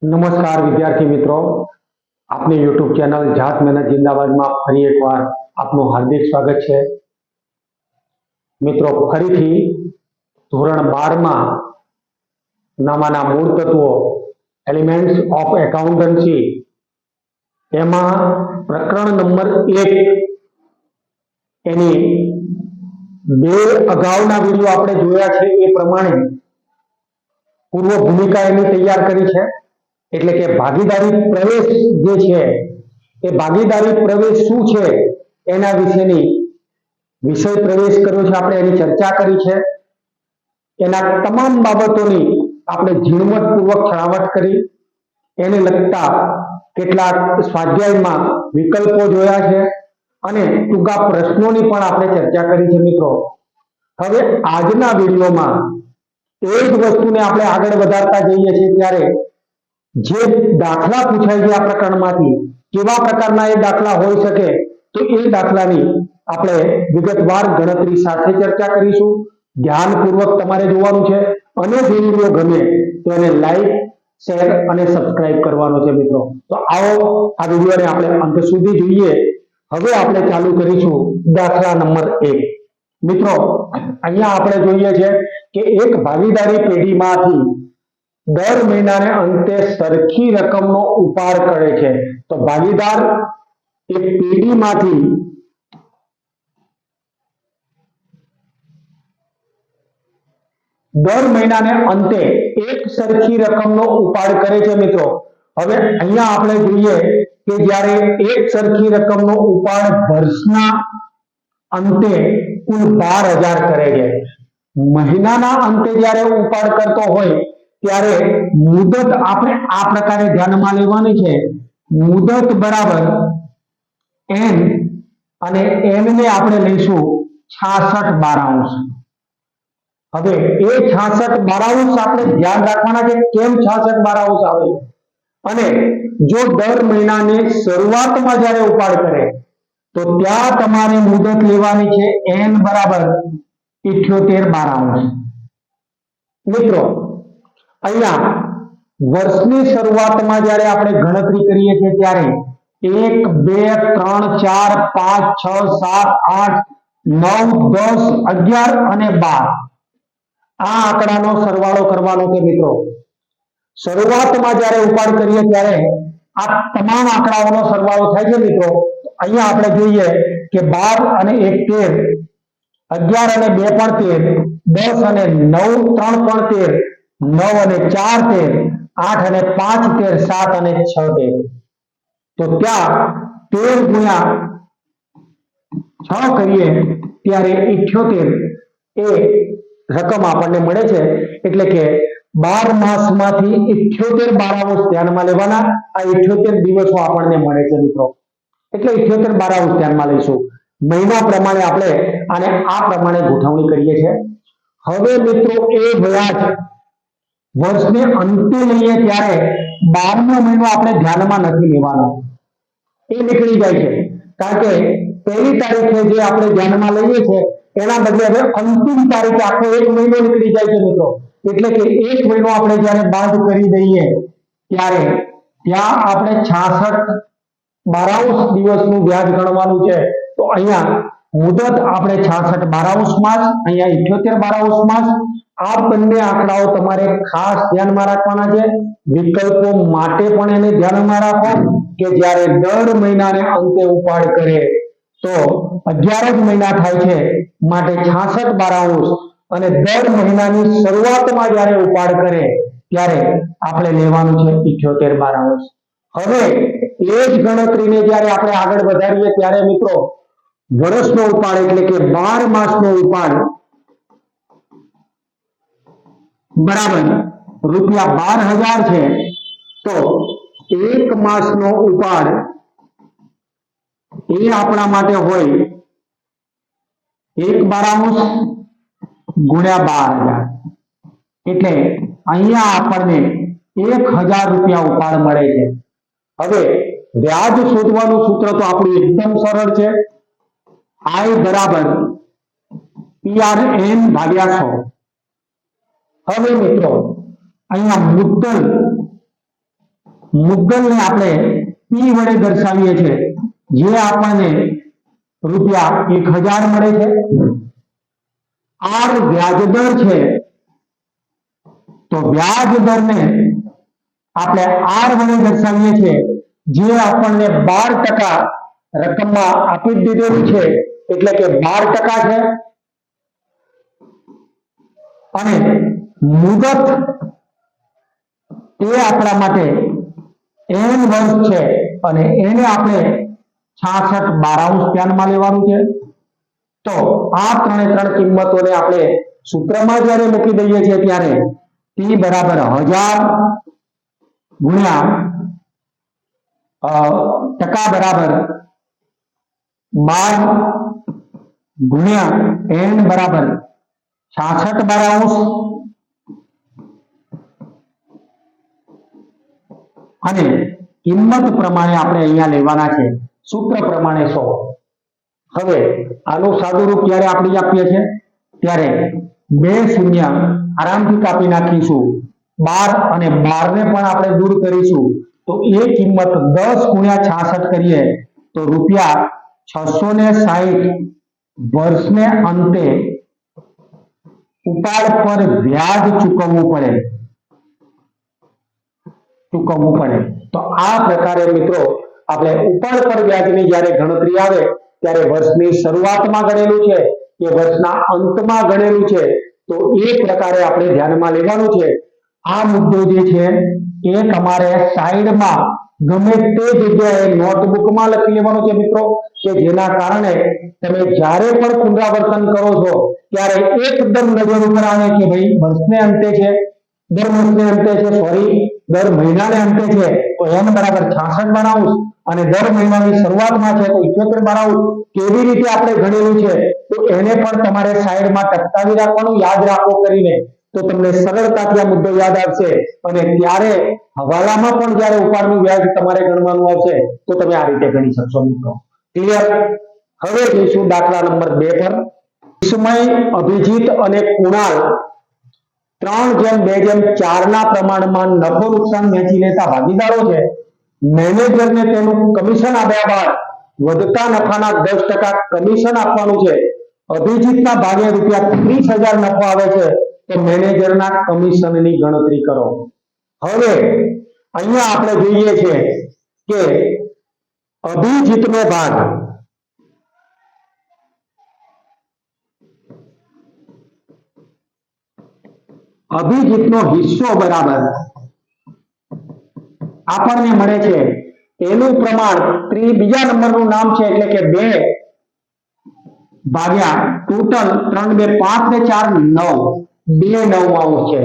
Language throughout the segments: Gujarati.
નમસ્કાર વિદ્યાર્થી મિત્રો, આપની યુટ્યુબ ચેનલ જાત મહેનત જિંદાબાદમાં ફરી એકવાર આપનું હાર્દિક સ્વાગત છે. મિત્રો, ફરીથી ધોરણ 12માં નામાના મૂળ તત્વો એલિમેન્ટ્સ ઓફ એકાઉન્ટન્સી એમાં પ્રકરણ નંબર 1 એની બે અગાઉના વિડીયો આપણે જોયા છે એ પ્રમાણે પૂર્વ ભૂમિકા એની તૈયાર કરી છે. એટલે કે ભાગીદારી પ્રવેશ જે છે એ ભાગીદારી પ્રવેશ શું છે એના વિશેની વિષય પ્રવેશ કર્યો છે. આપણે એની ચર્ચા કરી છે. એના તમામ બાબતોની આપણે ઝીણવટપૂર્વક છણાવટ કરી. એને લગતા કેટલાક સ્વાધ્યાયમાં વિકલ્પો જોયા છે અને ટૂંકા પ્રશ્નોની પણ આપણે ચર્ચા કરી છે. મિત્રો, હવે આજના વિડીયોમાં એ જ વસ્તુને આપણે આગળ વધારતા જઈએ છીએ ત્યારે જે દાખલા પૂછાય છે આ પ્રકરણમાંથી કેવા પ્રકારના એ દાખલા હોઈ શકે તો એ દાખલાની આપણે વિગતવાર ગણતરી સાથે ચર્ચા કરીશું. ધ્યાનપૂર્વક તમારે જોવાનું છે અને જો વિડીયો ગમે તો એને લાઈક, શેર અને સબસ્ક્રાઇબ કરવાનો છે. મિત્રો, તો આવો આ વિડીયોને આપણે અંત સુધી જોઈએ. હવે આપણે ચાલુ કરીશું દાખલા નંબર 1. મિત્રો, અહીંયા આપણે જોઈએ છે કે એક ભાગીદારી પેઢીમાંથી દર મહિનાને અંતે સરખી રકમનો ઉપાડ કરે છે. તો ભાગીદાર એક પેઢીમાંથી દર મહિનાને અંતે એક સરખી રકમનો ઉપાડ કરે છે. મિત્રો, હવે અહીંયા આપણે જોઈએ કે જ્યારે એક સરખી રકમનો ઉપાડ વર્ષના અંતે કુલ 12,000 કરે છે. મહિનાના અંતે જ્યારે ઉપાડ કરતો હોય ત્યારે મુદત આપણે આ પ્રકારે ધ્યાનમાં લેવાની છે. મુદત બરાબર n અને n ને આપણે લઈશું 66/12. હવે એ 66/12 આપણે ધ્યાન રાખવાના છે કેમ 66/12 આવે અને જો દર મહિનાની શરૂઆતમાં જ્યારે ઉપાડ કરે તો ત્યાં તમારે મુદત લેવાની છે n બરાબર 78/12. મિત્રો, અહીંયા વર્ષની શરૂઆતમાં જ્યારે આપણે ગણતરી કરીએ છીએ ત્યારે 1 2 3 4 5 6 7 8 9 10 11 અને 12 આ આંકડાનો સરવાળો કરવાનો છે. મિત્રો, શરૂઆતમાં જ્યારે ઉપાડ કરીએ ત્યારે આ તમામ આંકડાઓનો સરવાળો થાય છે. મિત્રો, અહીંયા આપણે જોઈએ કે 12 અને 1 13, 11 અને 2 પણ 13, 10 અને 9 3 પણ 13, 9 અને 4 13, 8 અને 5 13, 7 અને 6 13. તો ત્યાં 13 ગુણ્યા 6 કરીએ ત્યારે 78 એ રકમ આપણને મળે છે. એટલે કે 12 માસમાંથી 78/12 ધ્યાનમાં લેવાના. આ 78 દિવસો આપણને મળે છે. મિત્રો, એટલે 78/12 ધ્યાનમાં લઈશું. મહિના પ્રમાણે આપણે આને આ પ્રમાણે ગોઠવણી કરીએ છીએ. હવે મિત્રો, એ વ્યાજ વર્ષને અંતે લઈએ ત્યારે 12મો મહિનો આપણે ધ્યાનમાં નથી લેવાનો, એ નીકળી જાય છે. કારણ કે પહેલી તારીખે જે આપણે ધ્યાનમાં લઈએ છીએ એના બદલે હવે અંતિમ તારીખે આખો એક મહિનો નીકળી જાય છે. મિત્રો, એટલે કે એક મહિનો આપણે જ્યારે બાદ કરી દઈએ ત્યારે ત્યાં આપણે 66/12 દિવસનું વ્યાજ ગણવાનું છે. તો અહીંયા મુદત આપણે 66/12 માસ, અહીંયા 78/12 માસ. આ બંને આંકડાઓ તમારે ખાસ ધ્યાનમાં રાખવાના છે. વિકલ્પો માટે પણ એને ધ્યાનમાં રાખો કે જ્યારે દર મહિનાને અંતે ઉપાડ કરે તો 11 જ મહિના થાય છે, માટે 66/12 અને દર મહિનાની શરૂઆતમાં જ્યારે ઉપાડ કરે ત્યારે આપણે લેવાનું છે 78/12. હવે એ જ ગણતરીને જ્યારે આપણે આગળ વધારીએ ત્યારે મિત્રો વર્ષનો ઉપાડ એટલે કે 12 માસનો ઉપાડ બરાબર ₹12,000 છે. તો એક માસનો ઉપાડ એ આપણા માટે હોય 1/12 ગુણ્યા 12,000. એટલે અહીંયા આપણને ₹1,000 ઉપાડ મળે છે. હવે વ્યાજ શોધવાનું સૂત્ર તો આપણું એકદમ સરળ છે. I બરાબર PRN ભાગ્યા 100. હવે મિત્રો, અહીંયા મુદ્દલ મુદ્દલને આપણે P વડે દર્શાવીએ છીએ, જે આપણને રૂપિયા 1000 મળે છે. R વ્યાજ દર છે, તો વ્યાજ દરને આપણે R વડે દર્શાવીએ છીએ, જે આપણને 12% રકમમાં આપી દીધેલું છે, એટલે કે 12% છે. અને મુદત એ આપણા માટે n વર્ષ છે, અને એને આપણે 66/12 ધ્યાનમાં લેવાનું છે. તો આ ત્રણ કિંમતોને આપણે સૂત્રમાં જ્યારે મૂકી દઈએ છીએ ત્યારે P બરાબર 1000 ગુણ્યા ટકા બરાબર 12 ગુણ્યા n બરાબર 66/12 અને કિંમત પ્રમાણે આપણે અહીંયા લેવાના છે, સૂત્ર પ્રમાણે 100. હવે આનું સાદું રૂપ જ્યારે આપણે આપીએ છીએ ત્યારે 2 શૂન્ય આરામથી કાપી નાખીશું, 12 અને 12 ને પણ આપણે દૂર કરીશું, તો એ કિંમત 10 ગુણ્યા 66 કરીએ તો રૂપિયા 660 વર્ષને અંતે ઉપાડ પર વ્યાજ ચૂકવવું પડે. તો આ પ્રકારે મિત્રો આપણે ઉપાડ પર વ્યાજની જ્યારે ગણતરી આવે ત્યારે વર્ષની શરૂઆતમાં ગણેલું છે કે વર્ષના અંતમાં ગણેલું છે, તો એ પ્રકારે આપણે ધ્યાનમાં લેવાનું છે. આ મુદ્દો જે છે એ તમારે સાઈડમાં ગમે તે જગ્યાએ નોટબુકમાં લખી લેવાનું છે મિત્રો, કે જેના કારણે તમે જ્યારે પણ પુનરાવર્તન કરો છો ત્યારે એકદમ નજર ઉપર આવે કે ભાઈ વર્ષને અંતે છે, દર વર્ષને અંતે છે, દર મહિનાને અંતે છે તો n બરાબર 66/12 અને દર મહિનાની શરૂઆતમાં છે તો 78/12 કેવી રીતે આપણે ગણેલું છે, તો એને પણ તમારે સાઈડમાં ટપકાવી રાખવાનું, યાદ રાખો કરીને, તો તમને સરળતાથી આ મુદ્દો યાદ આવશે. અને ત્યારે હવાલામાં પણ જ્યારે ઉપાડનું વ્યાજ તમારે ગણવાનું આવશે તો તમે આ રીતે ગણી શકશો મિત્રો. ક્લિયર? હવે જઈશું દાખલા નંબર 2 પર. વિસ્મય, અભિજીત અને કુણાલ 3:2:4 ના પ્રમાણમાં નફો નુકસાન વહેંચી લેતા ભાગીદારો છે. મેનેજરને તેનું કમિશન આપ્યા બાદ વધતા નફાના 10% કમિશન આપવાનું છે. અભિજીતના ભાગે રૂપિયા 30,000 નફો આવે છે, તો મેનેજરના કમિશનની ગણતરી કરો. હવે અહીંયા આપણે જોઈએ છે કે અભિજીતનો ભાગ અભિજીતનો હિસ્સો બરાબર આપણને મળે છે એનું પ્રમાણ બીજા નંબરનું નામ છે, એટલે કે 2 ભાગ્યા ટોટલ 3 2 5 ને 4 9 2 9 છે.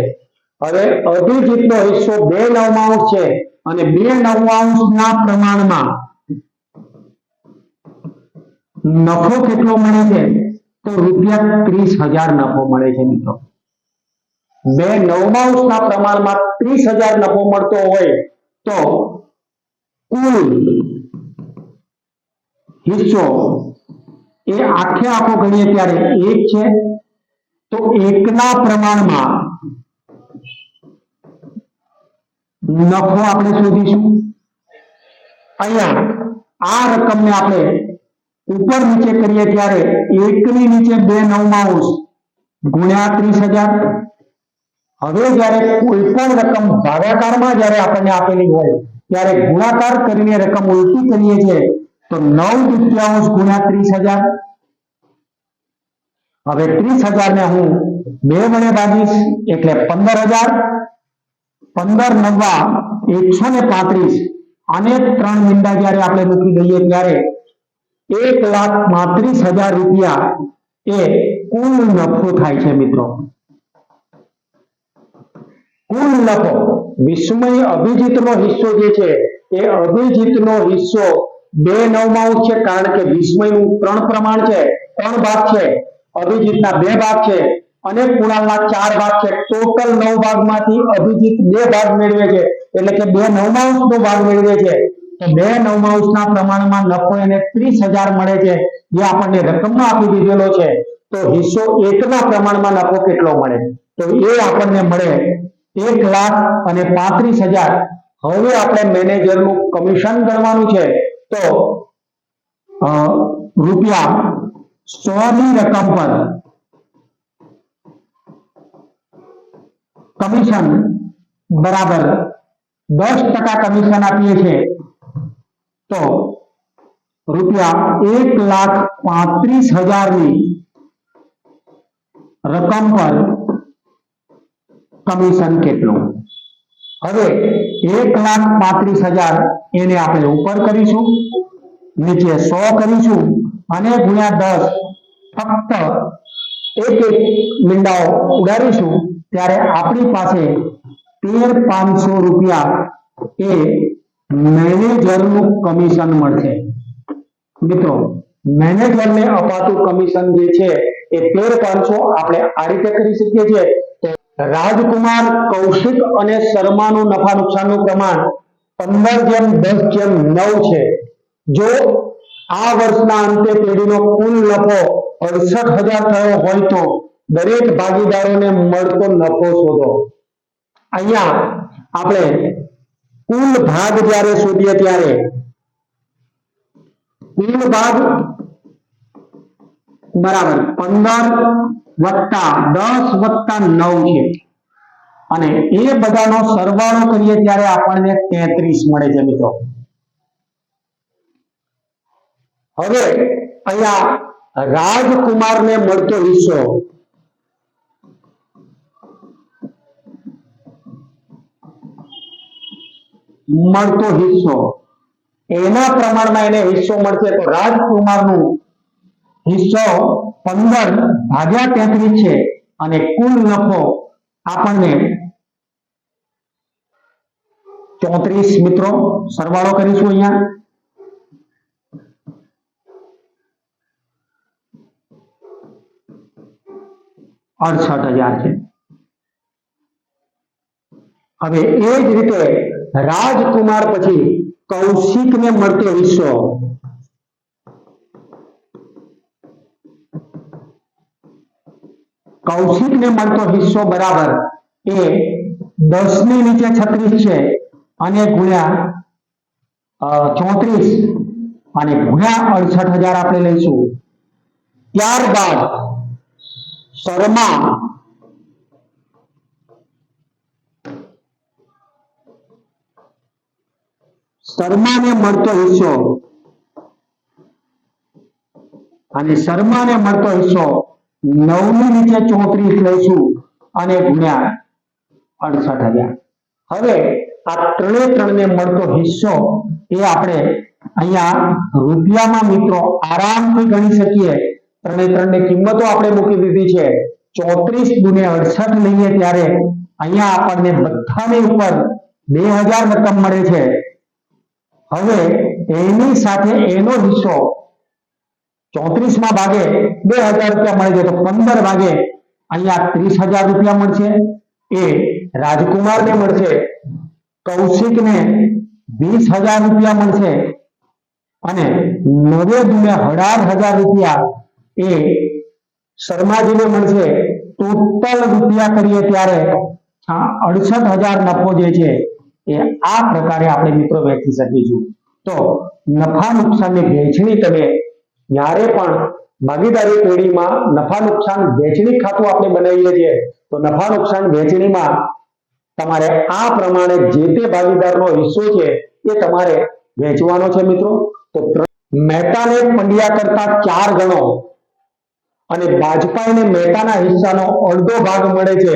હવે અભિજીતનો હિસ્સો 2 9 છે અને 2 9 ના પ્રમાણમાં નફો કેટલો મળે છે, તો રૂપિયા 30,000 નફો મળે છે મિત્રો. 2 9 ના પ્રમાણમાં 30,000 નફો મળતો હોય તો કુલ હિસ્સો એ આખો ગણીએ ત્યારે 1 છે, તો 1 ના પ્રમાણમાં નફો આપણે શોધીશું. અહીંયા આ રકમને આપણે ઉપર નીચે કરીએ ત્યારે 1 ની નીચે 2 9 ગુણ્યા 30,000. હવે જ્યારે કોઈ પણ રકમ ભાગાકારમાં જ્યારે આપણને આપેલી હોય ત્યારે ગુણાકાર કરીને રકમ ઉલટી કરીએ છીએ તો 9/2 ગુણ્યા 30,000. હવે 30,000 ને હું 2 વડે ભાગીશ એટલે 15,000. 15 નવા 135 અને 3 મીંડા જ્યારે આપણે મૂકી દઈએ ત્યારે 1,35,000 રૂપિયા એ કુલ નફો થાય છે મિત્રો. કુલ નફો વિસ્મય અભિજીતનો હિસ્સો જે છે એ અભિજીતનો હિસ્સો 2 9 છે, કારણ કે વિસ્મયનું 3 પ્રમાણ છે, 3 ભાગ છે, અભિજીતના 2 ભાગ છે અને કુણાલના 4 ભાગ છે. ટોટલ 9 ભાગમાંથી અભિજીત 2 ભાગ મેળવે છે, એટલે કે 2 9 નો ભાગ મેળવે છે. તો 2 9 ના પ્રમાણમાં નફો એને 30,000 મળે છે, જે આપણને રકમમાં આપી દીધેલો છે. તો હિસ્સો 1 ના પ્રમાણમાં નફો કેટલો મળે, તો એ આપણને મળે 1,35,000. હવે આપણે મેનેજરનું કમિશન ગણવાનું છે. તો રૂપિયા 100 ની રકમ પર કમિશન બરાબર 10% કમિશન આપીએ છીએ. તો રૂપિયા 1,35,000 ની રકમ પર કમિશન કેટલું? હવે 1,35,000 એને આપણે ઉપર કરીશું, નીચે 100 કરીશું અને ગુણ્યા 10 ફક્ત એક મીંડાઓ ઉડાડીશું ત્યારે આપણી પાસે 13,500 રૂપિયા એ મેનેજરનું કમિશન મળશે. મિત્રો, મેનેજરને અપાતું કમિશન જે છે એ 13,500 આપણે આ રીતે કરી શકીએ છીએ. રાજકુમાર, કૌશિક અને શર્માનું નફા નુકસાનનું પ્રમાણ 15:10:9 છે. જો આ વર્ષના અંતે પેઢીનો કુલ નફો 68,000 થયો હોય તો દરેક ભાગીદારોને મળતો નફો શોધો. અહીંયા આપણે કુલ ભાગ જ્યારે શોધીએ ત્યારે કુલ ભાગ બરાબર 15+10+9 છે અને એ બધાનો સરવાળો કરીએ ત્યારે આપણને 33 મળે છે. મિત્રો, હવે અહીંયા રાજકુમારને મળતો હિસ્સો એના પ્રમાણમાં એને હિસ્સો મળશે. તો રાજકુમારનું હિસ્સો 15/33 છે અને કુલ નફો આપણને 34. મિત્રો, સરવાળો કરીશું અહીંયા 68,000 છે. હવે એ જ રીતે રાજકુમાર પછી કૌશિકને મળતો હિસ્સો બરાબર એ 10 ની નીચે 36 છે અને ગુણ્યા 34 અને ગુણ્યા 68,000 આપણે લઈશું. ત્યારબાદ શર્માને મળતો હિસ્સો અને શર્માને મળતો હિસ્સો 9 ની નીચે 34 લઈશું અને ગુણ્યા 68,000. હવે આ ત્રણે મળતો હિસ્સો એ આપણે અહીંયા રૂપિયામાં મિત્રો આરામથી ગણી શકીએ. ત્રણે કિંમતો આપણે મૂકી દીધી છે. 34 ગુણ્યા 68 લઈએ ત્યારે અહીંયા આપણને બધાની ઉપર 2,000 રકમ મળે છે. હવે એની સાથે એનો હિસ્સો 34 માં ભાગે 2,000 રૂપિયા મળે છે તો 15 ભાગે અહીંયા 30,000 રૂપિયા મળશે. એ રાજકુમારને મળશે. કૌશિકને 20,000 રૂપિયા મળશે અને 9,18,000 રૂપિયા એ શર્માજીને મળશે. ટોટલ રૂપિયા કરીએ ત્યારે 68,000 નફો જે છે એ આ પ્રકારે આપણે મિત્રો વહેંચી શકીશું. તો નફા નુકસાનની વહેંચણી તમે જ્યારે પણ ભાગીદારી પેઢીમાં નફા નુકસાન વહેંચણી ખાતું આપણે બનાવીએ છીએ તો નફા નુકસાન વહેંચણીમાં તમારે આ પ્રમાણે જે તે ભાગીદારનો હિસ્સો છે એ તમારે વહેંચવાનો છે. મિત્રો, તો મહેતાને પંડ્યા કરતા 4 ગણો અને બાજપાઈને મહેતાના હિસ્સાનો અડધો ભાગ મળે છે.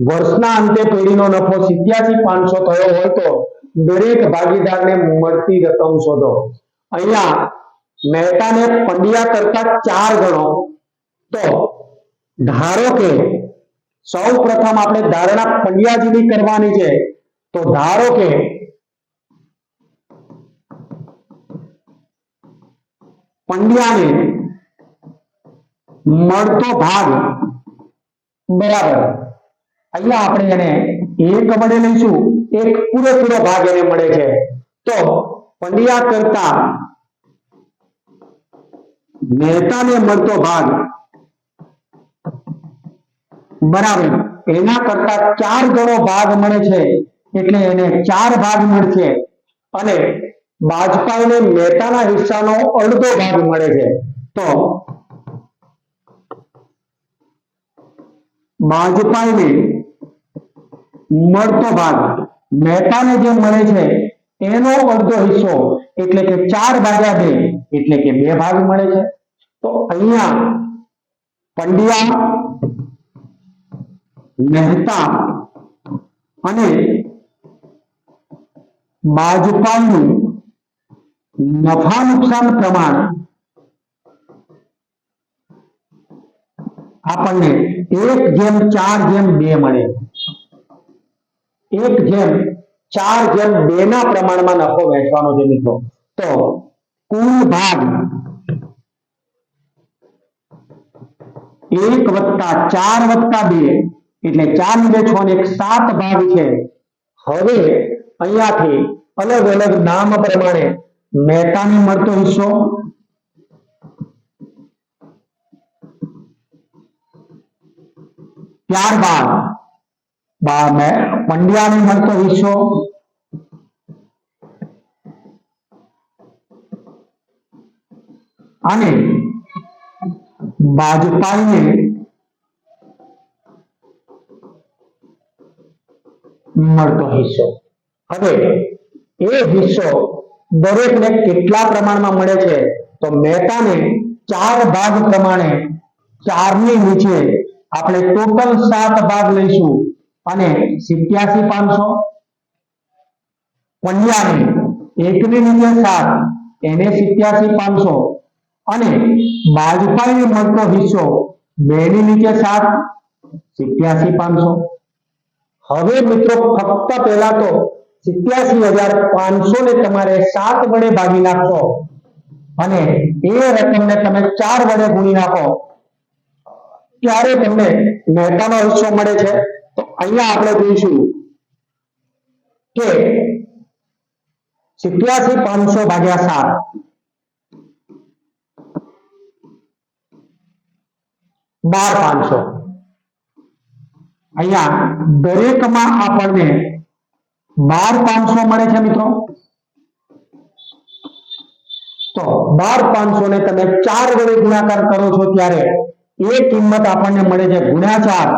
વર્ષના અંતે પેઢીનો નફો 87,500 થયો હોય તો દરેક ભાગીદારને મળતી રકમ શોધો. અહીંયા મહેતાને પંડ્યા કરતા 4 ગણો. તો ધારો કે સૌ પ્રથમ આપણે ધારણા પંડ્યાજીની કરવાની છે. તો ધારો કે પંડ્યાને મળતો ભાગ બરાબર અહીંયા આપણે એને 1 વડે લઈશું. એક પૂરેપૂરો ભાગ એને મળે છે. તો પંડ્યા કરતા મહેતાને મળતો ભાગ બરાબર એના કરતા 4 ગણો ભાગ મળે છે એટલે એને 4 ભાગ મળશે અને બાજપાઈને મહેતાના હિસ્સાનો અડધો ભાગ મળે છે. તો બાજપાઈને મળતો ભાગ મહેતાને જે મળે છે એનો અડધો હિસ્સો એટલે કે 4/2 એટલે કે 2 ભાગ મળે છે. તો અહીંયા પંડ્યા, મહેતા અને બાજપાઈનું નફા નુકસાન પ્રમાણ આપણને 1/4/2 મળે. 1/4/2 ના પ્રમાણમાં નફો વહેંચવાનો છે મિત્રો. તો કુલ ભાગ 1+4+2 એટલે 4 ને 6 ને 7 ભાગ છે. હવે અહીંયાથી અલગ અલગ નામ પ્રમાણે મહેતાને મળતો હિસ્સો, ત્યારબાદ પંડ્યાને મળતો હિસ્સો, અને બાજપાઈને મળતો હિસ્સો. હવે એ હિસ્સો દરેકને કેટલા પ્રમાણમાં મળે છે? તો મહેતાને 4 ભાગ પ્રમાણે 4 ની નીચે આપણે ટોટલ 7 ભાગ લઈશું અને 87,500. પંડ્યાને 1 ની નીચે 7 એને 87,500 અને બાજપાઈને મળતો હિસ્સો 2 ની નીચે 7 87,500. હવે મિત્રો ફક્ત પહેલા તો 87,500 ને તમારે 7 વડે ભાગી નાખો અને એ રકમને તમે 4 વડે ગુણી નાખો ત્યારે તમને મહેતાનો હિસ્સો મળે છે. તો અહીંયા આપણે જોઈશું કે 87,500 ભાગ્યા 7 12,500. અહીંયા દરેકમાં આપણને 12,500 મળે છે મિત્રો. તો 12,500 ને તમે 4 વડે ગુણાકાર કરો છો ત્યારે એ કિંમત આપણને મળે છે ગુણ્યા 4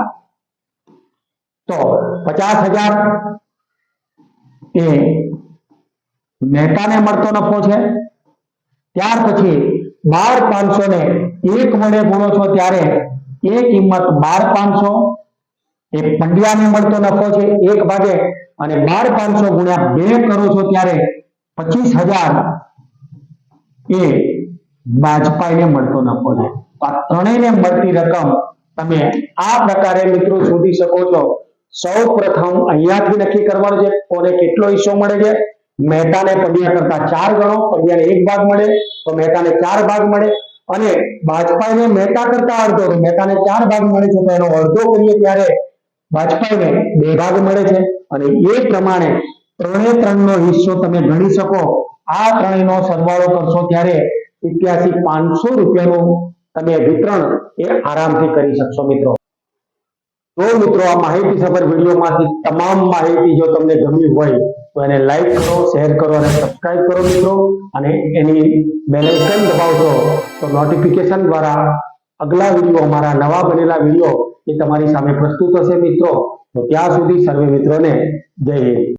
તો 50,000 એ મહેતાને મળતો નફો છે. ત્યાર પછી 12,500 ને 1 વડે ગુણો છો ત્યારે એ કિંમત 12,500 એ પંડ્યાને મળતો નફો છે 1 ભાગે અને 12,500 ગુણ્યા 2 કરો છો ત્યારે 25,000 એ બાજપાઈને મળતો નફો છે. આ ત્રણેયને મળતી રકમ તમે આ પ્રકારે મિત્રો શોધી શકો છો. સૌ પ્રથમ અહીંયાથી નક્કી કરવાનું છે કોને કેટલો હિસ્સો મળે છે. મહેતાને પંડ્યા કરતા 4 ગણો, પંડ્યાને 1 ભાગ મળે તો મહેતાને 4 ભાગ મળે અને બાજપાઈને મહેતા કરતા અડધો તો મહેતાને 4 ભાગ મળે છે તો એનો અડધો કરીએ ત્યારે બાજપાઈને 2 ભાગ મળે છે અને એ પ્રમાણે 3 નો હિસ્સો તમે ગણી શકો. આ ત્રણેયનો સરવાળો કરશો ત્યારે 87,500 રૂપિયાનું તમે વિતરણ એ આરામથી કરી શકશો મિત્રો. તો મિત્રો આ માહિતી સભર વિડીયોમાંથી તમામ માહિતી જો તમને ગમી હોય તો એને લાઈક કરો, શેર કરો અને સબસ્ક્રાઇબ કરો મિત્રો અને એની બેલ આઇકન દબાવશો તો નોટિફિકેશન દ્વારા અગલા વિડીયો અમારા નવા બનેલા વિડીયો એ તમારી સામે પ્રસ્તુત હશે મિત્રો. તો ત્યાં સુધી સર્વે મિત્રોને જય હિન્દ.